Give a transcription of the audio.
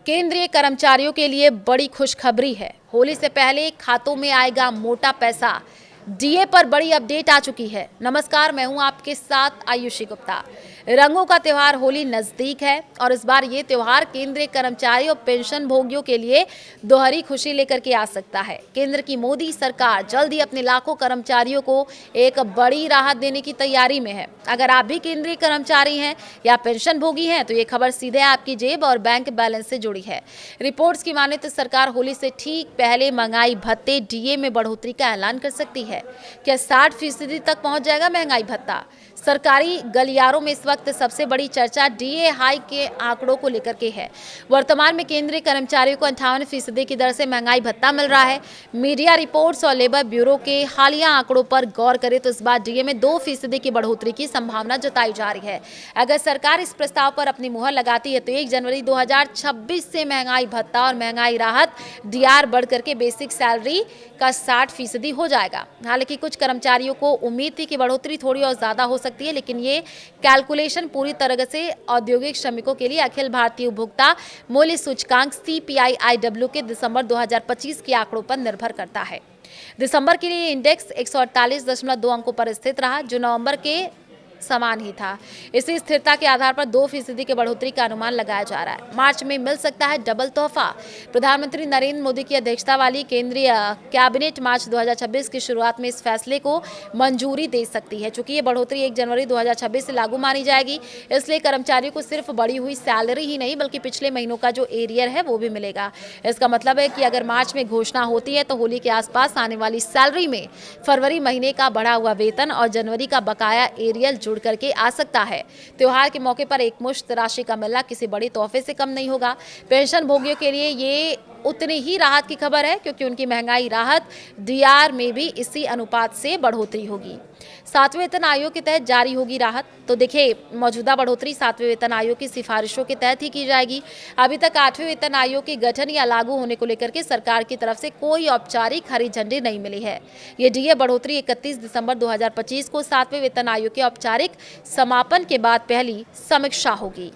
केंद्रीय कर्मचारियों के लिए बड़ी खुशखबरी है। होली से पहले खातों में आएगा मोटा पैसा। डीए पर बड़ी अपडेट आ चुकी है। नमस्कार, मैं हूं आपके साथ आयुषी गुप्ता। रंगों का त्यौहार होली नजदीक है और इस बार ये त्यौहार केंद्रीय कर्मचारी और पेंशन भोगियों के लिए दोहरी खुशी लेकर के आ सकता है। केंद्र की मोदी सरकार जल्द ही अपने लाखों कर्मचारियों को एक बड़ी राहत देने की तैयारी में है। अगर आप भी केंद्रीय कर्मचारी हैं या पेंशन भोगी हैं तो ये खबर सीधे आपकी जेब और बैंक बैलेंस से जुड़ी है। रिपोर्ट्स की माने तो सरकार होली से ठीक पहले महंगाई भत्ते डीए में बढ़ोतरी का ऐलान कर सकती है। क्या 60% तक पहुंच जाएगा महंगाई भत्ता? सरकारी गलियारों में इस वक्त सबसे बड़ी चर्चा डीए हाई के आंकड़ों को लेकर के है। वर्तमान में केंद्रीय कर्मचारियों को 58% की दर से महंगाई भत्ता मिल रहा है। मीडिया रिपोर्ट्स और लेबर ब्यूरो के हालिया आंकड़ों पर गौर करें तो इस बार डीए में 2% की बढ़ोतरी की संभावना जताई जा रही है। अगर सरकार इस प्रस्ताव पर अपनी मुहर लगाती है तो 1 जनवरी 2026 से महंगाई भत्ता और महंगाई राहत डीआर बढ़ करके बेसिक सैलरी का 60% हो जाएगा। हालांकि कुछ कर्मचारियों को उम्मीद थी कि बढ़ोतरी थोड़ी और ज्यादा हो सकती है, लेकिन ये कैलकुलेशन पूरी तरह से औद्योगिक श्रमिकों के लिए अखिल भारतीय उपभोक्ता मूल्य सूचकांक CPI-IW के दिसंबर 2025 के आंकड़ों पर निर्भर करता है। दिसंबर के लिए इंडेक्स 148.2 अंकों पर स्थित रहा, जो नवंबर के समान ही था। इसी स्थिरता के आधार पर 2% की बढ़ोतरी का अनुमान लगाया जा रहा है। मार्च में मिल सकता है डबल तोहफा। प्रधानमंत्री नरेंद्र मोदी की अध्यक्षता वाली केंद्रीय कैबिनेट मार्च 2026 की शुरुआत में इस फैसले को मंजूरी दे सकती है। चूंकि ये बढ़ोतरी 1 जनवरी 2026 से लागू मानी जाएगी, इसलिए कर्मचारियों को सिर्फ बढ़ी हुई सैलरी ही नहीं बल्कि पिछले महीनों का जो एरियर है वो भी मिलेगा। इसका मतलब है कि अगर मार्च में घोषणा होती है तो होली के आसपास आने वाली सैलरी में फरवरी महीने का बढ़ा हुआ वेतन और जनवरी का बकाया एरियर जुड़ करके आ सकता है। त्योहार के मौके पर एकमुश्त राशि का मिलना किसी बड़ी तोहफे से कम नहीं होगा। पेंशन भोगियों के लिए ये उतनी ही राहत की खबर है, क्योंकि उनकी महंगाई राहत डीआर में भी इसी अनुपात से बढ़ोतरी होगी। 7वें वेतन आयोग के तहत जारी होगी राहत। तो देखिए, मौजूदा बढ़ोतरी 7वें वेतन आयोग की सिफारिशों के तहत ही की जाएगी। अभी तक 8वें वेतन आयोग के गठन या लागू होने को लेकर के सरकार की तरफ से कोई औपचारिक हरी झंडी नहीं मिली है। ये डीए बढ़ोतरी 31 दिसंबर 2025 को 7वें वेतन आयोग के औपचारिक समापन के बाद पहली समीक्षा होगी।